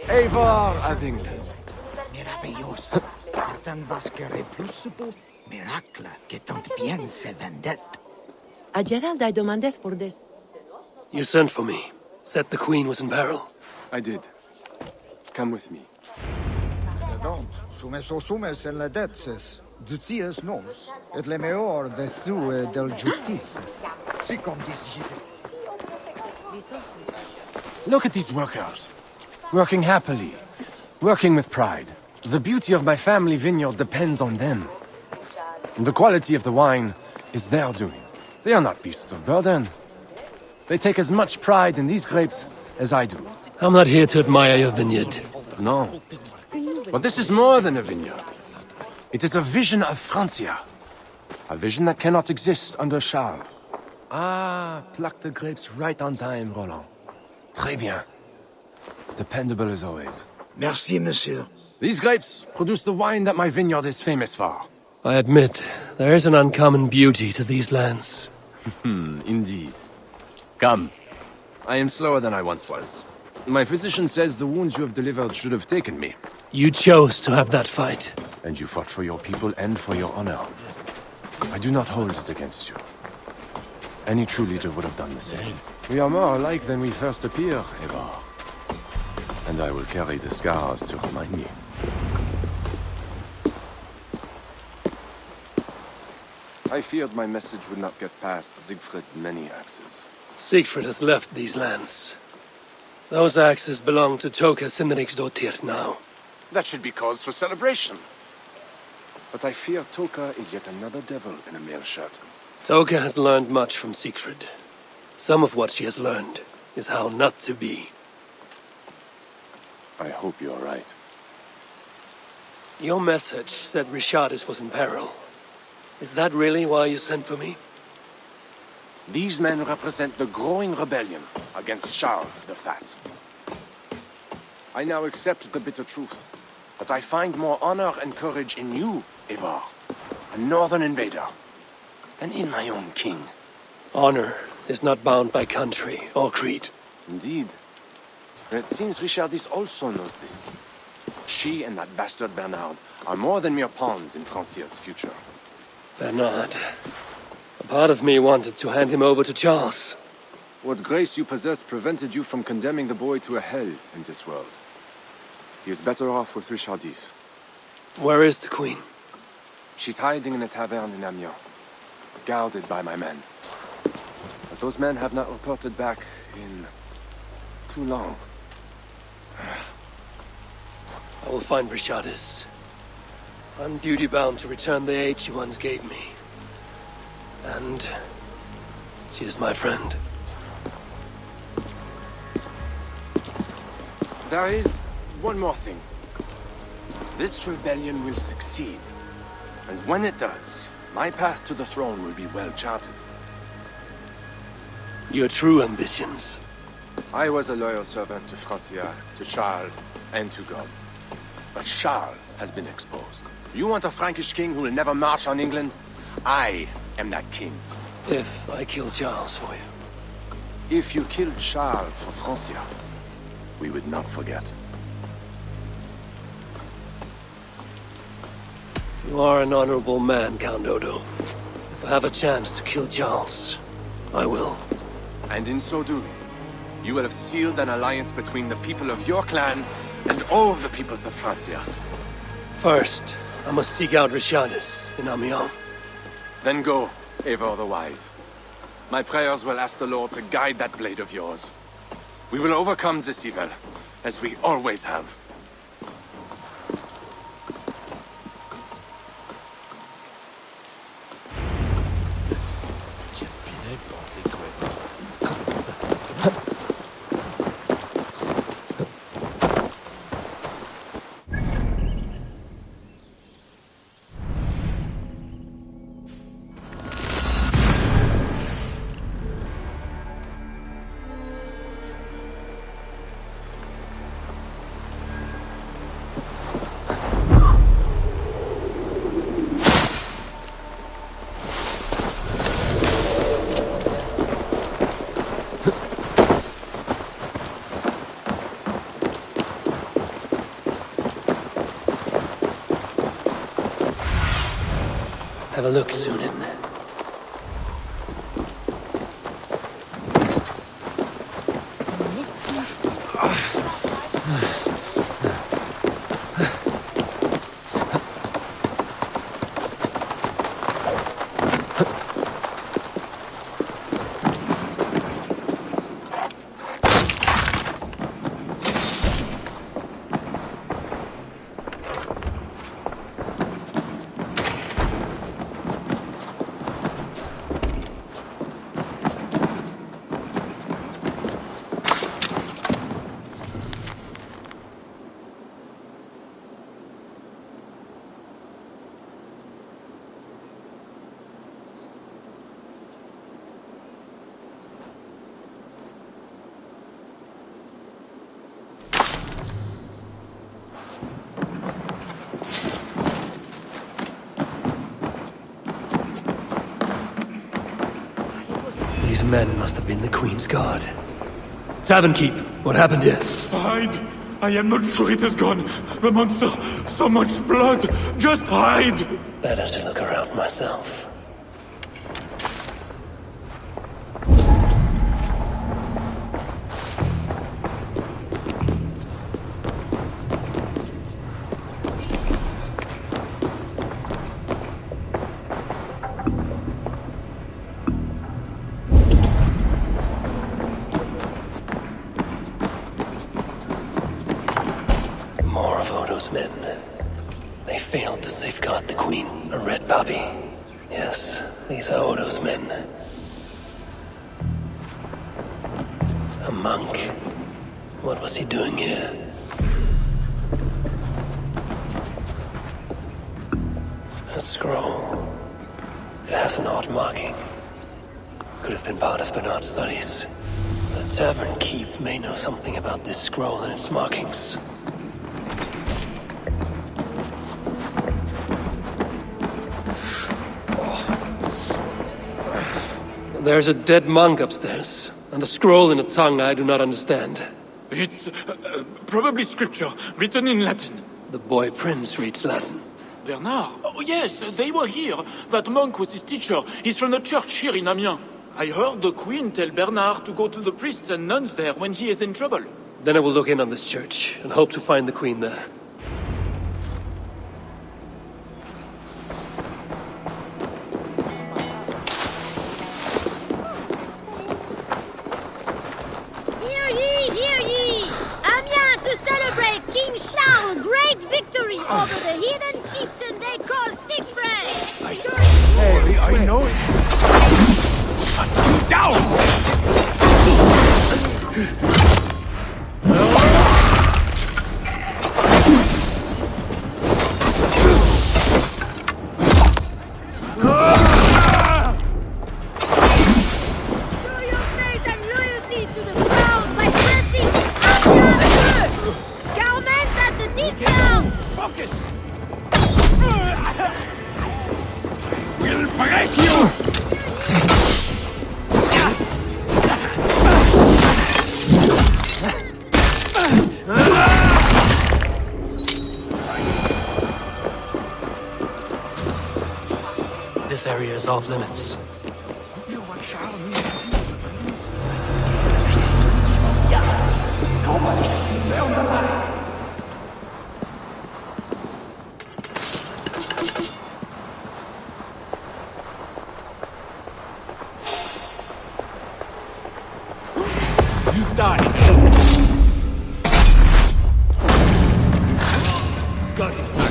Eivor of England. Merveilleux. Certains vasqueraient plus beau. Miracle que tant bien se vendette. A Gerald I demandeth por this. You sent for me. Said the Queen was in peril. I did. Come with me. Donc, sumes en la detses. Dutias nos, et le meor vesu del justices. Si comme dis. Look at these workers. Working happily. Working with pride. The beauty of my family vineyard depends on them. The quality of the wine is their doing. They are not beasts of burden. They take as much pride in these grapes as I do. I'm not here to admire your vineyard. No. But this is more than a vineyard. It is a vision of Francia. A vision that cannot exist under Charles. Ah, pluck the grapes right on time, Roland. Très bien. Dependable as always. Merci, monsieur. These grapes produce the wine that my vineyard is famous for. I admit, there is an uncommon beauty to these lands. Indeed. Come. I am slower than I once was. My physician says the wounds you have delivered should have taken me. You chose to have that fight. And you fought for your people and for your honor. I do not hold it against you. Any true leader would have done the same. We are more alike than we first appear, Eivor. And I will carry the scars to remind me. I feared my message would not get past Siegfried's many axes. Siegfried has left these lands. Those axes belong to Toka Sinriksdottir now. That should be cause for celebration. But I fear Toka is yet another devil in a mail shirt. Toka has learned much from Siegfried. Some of what she has learned is how not to be. I hope you're right. Your message said Richardis was in peril. Is that really why you sent for me? These men represent the growing rebellion against Charles the Fat. I now accept the bitter truth, but I find more honor and courage in you, Eivor, a northern invader, than in my own king. Honor is not bound by country or creed. Indeed. And it seems Richardis also knows this. She and that bastard Bernard are more than mere pawns in Francia's future. Bernard. A part of me wanted to hand him over to Charles. What grace you possess prevented you from condemning the boy to a hell in this world. He is better off with Richardis. Where is the Queen? She's hiding in a tavern in Amiens, guarded by my men. But those men have not reported back in too long. I will find Richardis. I'm duty-bound to return the aid she once gave me. And she is my friend. There is one more thing. This rebellion will succeed. And when it does, my path to the throne will be well charted. Your true ambitions. I was a loyal servant to Francia, to Charles, and to God. But Charles has been exposed. You want a Frankish king who will never march on England? I am that king. If I kill Charles for you. If you killed Charles for Francia, we would not forget. You are an honorable man, Count Odo. If I have a chance to kill Charles, I will. And in so doing, you will have sealed an alliance between the people of your clan and all the peoples of Francia. First, I must seek out Richardis in Amiens. Then go, Eivor the Wise. My prayers will ask the Lord to guide that blade of yours. We will overcome this evil, as we always have. have a look, Sunan. These men must have been the Queen's Guard. Tavern Keep, what happened here? Hide! I am not sure it has gone. The monster, so much blood. Just hide! Better to look around myself. More of Odo's men. They failed to safeguard the Queen. A red puppy. Yes, these are Odo's men. A monk. What was he doing here? A scroll. It has an odd marking. Could have been part of Bernard's studies. The Tavern Keep may know something about this scroll and its markings. There's a dead monk upstairs, and a scroll in a tongue I do not understand. It's probably scripture, written in Latin. The boy prince reads Latin. Bernard? Oh, yes, they were here. That monk was his teacher. He's from the church here in Amiens. I heard the Queen tell Bernard to go to the priests and nuns there when he is in trouble. Then I will look in on this church, and hope to find the Queen there. Hear ye, hear ye! Amiens to celebrate King Charles' great victory over the heathen chieftain they call Siegfried! Hey, I know it. Down! Show your faith and loyalty to the crown by pressing Amiens feu! Garments at a discount! Focus! We'll break you! This area is off limits. You die! God is not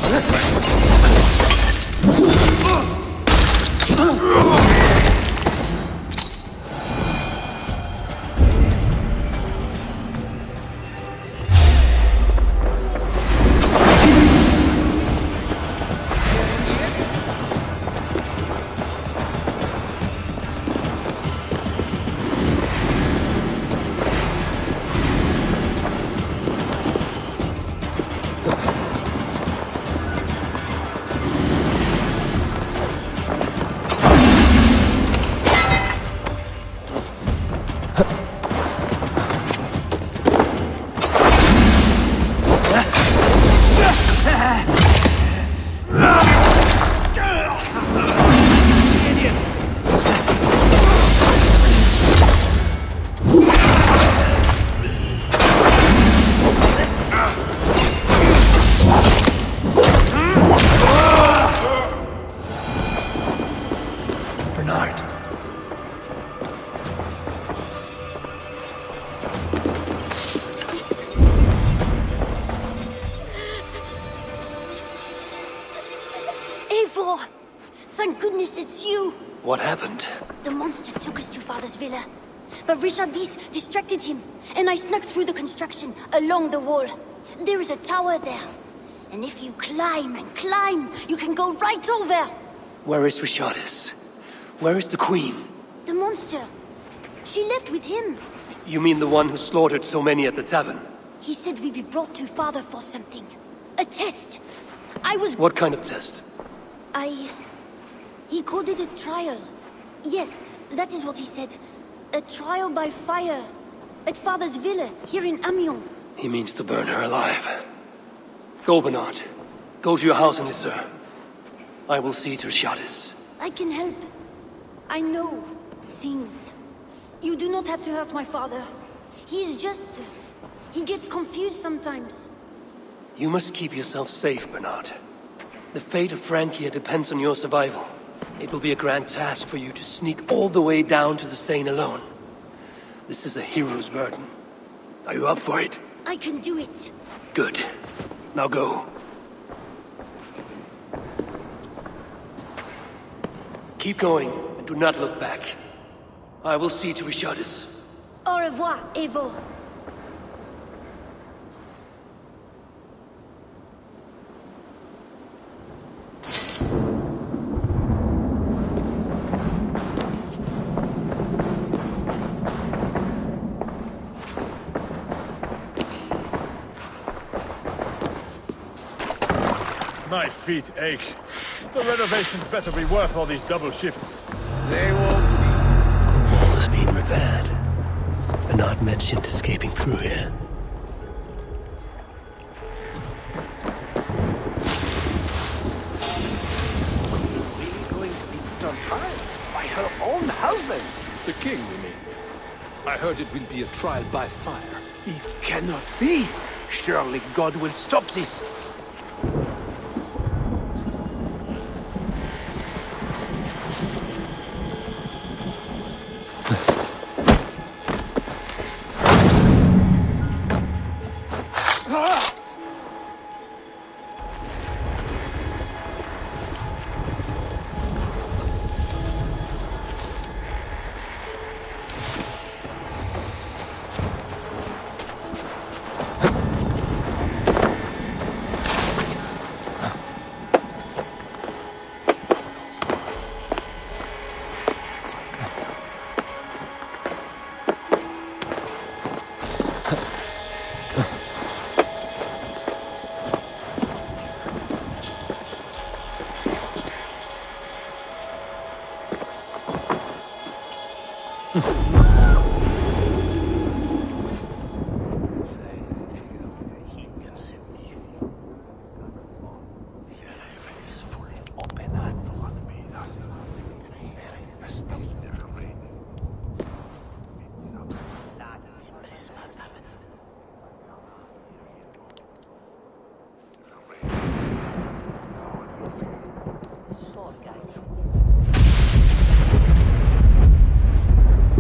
goodness, it's you! What happened? The monster took us to Father's villa. But Richardis distracted him, and I snuck through the construction, along the wall. There is a tower there. And if you climb and climb, you can go right over! Where is Richardis? Where is the Queen? The monster. She left with him. You mean the one who slaughtered so many at the tavern? He said we'd be brought to Father for something. A test. I was... What kind of test? He called it a trial. Yes, that is what he said. A trial by fire. At Father's villa, here in Amiens. He means to burn her alive. Go, Bernard. Go to your house in Lisseur. I will see to Richardis. I can help. I know things. You do not have to hurt my father. He is just... he gets confused sometimes. You must keep yourself safe, Bernard. The fate of Francia depends on your survival. It will be a grand task for you to sneak all the way down to the Seine alone. This is a hero's burden. Are you up for it? I can do it. Good. Now go. Keep going, and do not look back. I will see to Richardis. Au revoir, Eivor. My feet ache. The renovations better be worth all these double shifts. They will All is being repaired. Bernard mentioned escaping through here. Going to be trial by her own husband. The king, you mean? I heard it will be a trial by fire. It cannot be. Surely God will stop this.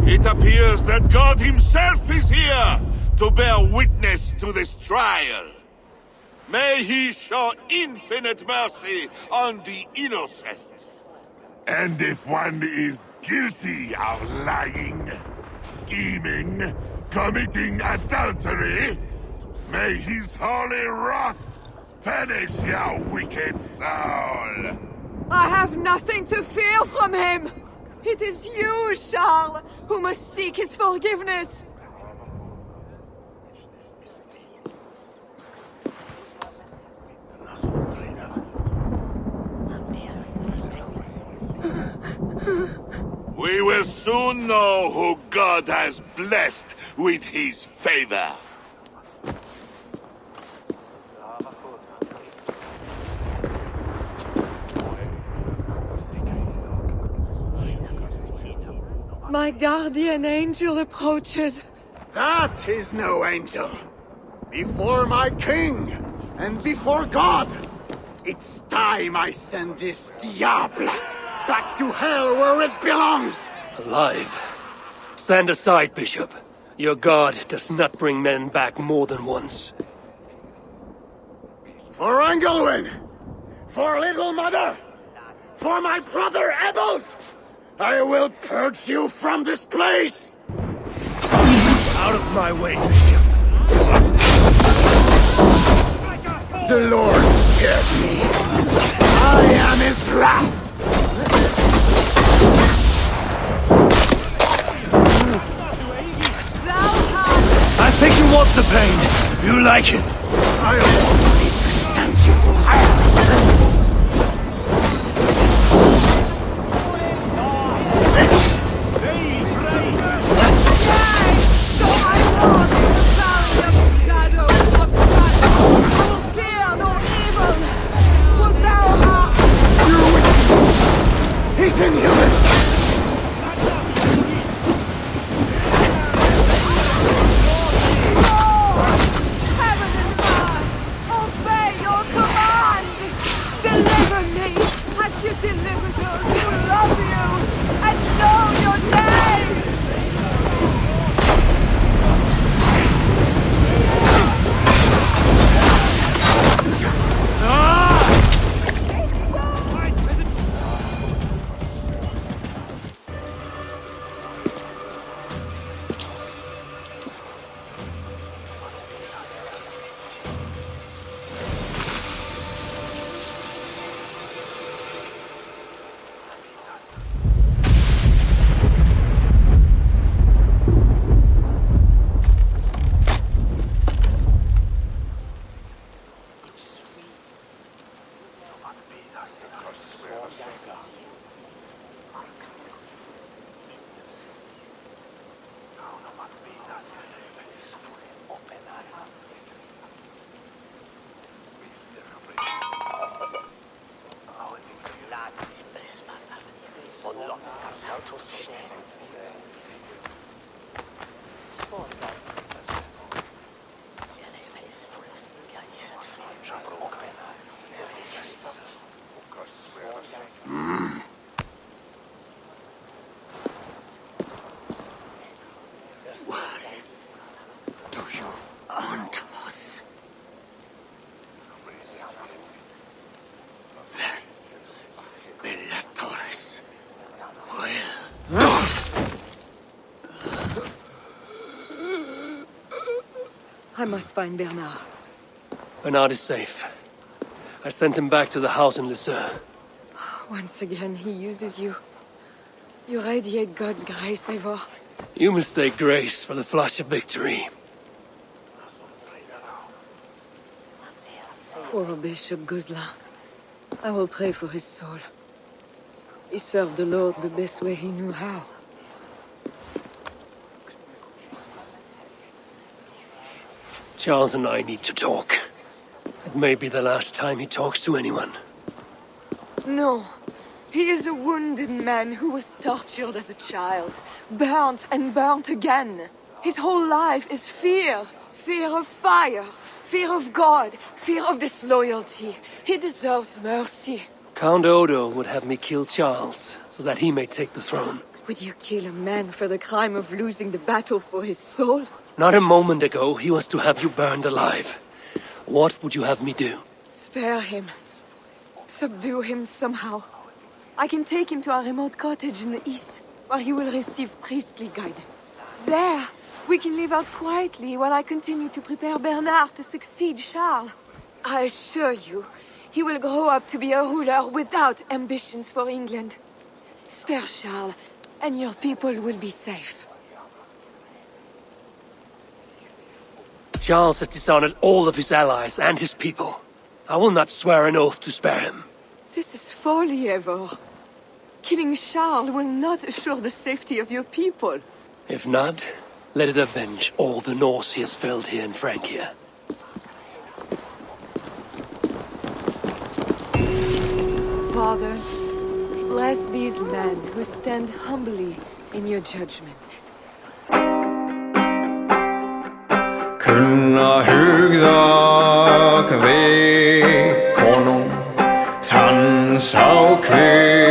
It appears that God himself is here to bear witness to this trial. May he show infinite mercy on the innocent. And if one is guilty of lying, scheming, committing adultery, may his holy wrath punish your wicked soul. I have nothing to fear from him! It is you, Charles, who must seek his forgiveness! We will soon know who God has blessed with his favor. My guardian angel approaches. That is no angel. Before my king, and before God, it's time I send this diable back to hell where it belongs! Alive. Stand aside, Bishop. Your God does not bring men back more than once. For Engelwin! For Little Mother! for my brother Ebels! I will purge you from this place! Out of my way, Bishop. The Lord scares me. I am his wrath! I think you want the pain. You like it. I want me to send you to hell! He's inhuman! I must find Bernard. Bernard is safe. I sent him back to the house in Lucerne. Once again, he uses you. You radiate God's grace, Eivor. You mistake grace for the flash of victory. Poor Bishop Guzla. I will pray for his soul. He served the Lord the best way he knew how. Charles and I need to talk. It may be the last time he talks to anyone. No. He is a wounded man who was tortured as a child. Burnt and burnt again. His whole life is fear. Fear of fire. Fear of God. Fear of disloyalty. He deserves mercy. Count Odo would have me kill Charles, so that he may take the throne. Would you kill a man for the crime of losing the battle for his soul? Not a moment ago, he was to have you burned alive. What would you have me do? Spare him. Subdue him somehow. I can take him to a remote cottage in the east, where he will receive priestly guidance. There, we can live out quietly while I continue to prepare Bernard to succeed Charles. I assure you, he will grow up to be a ruler without ambitions for England. Spare Charles, and your people will be safe. Charles has dishonored all of his allies and his people. I will not swear an oath to spare him. This is folly, Eivor. Killing Charles will not assure the safety of your people. If not, let it avenge all the Norse he has felled here in Francia. Father, bless these men who stand humbly in your judgment. Kunna hugda kve konung sansa kve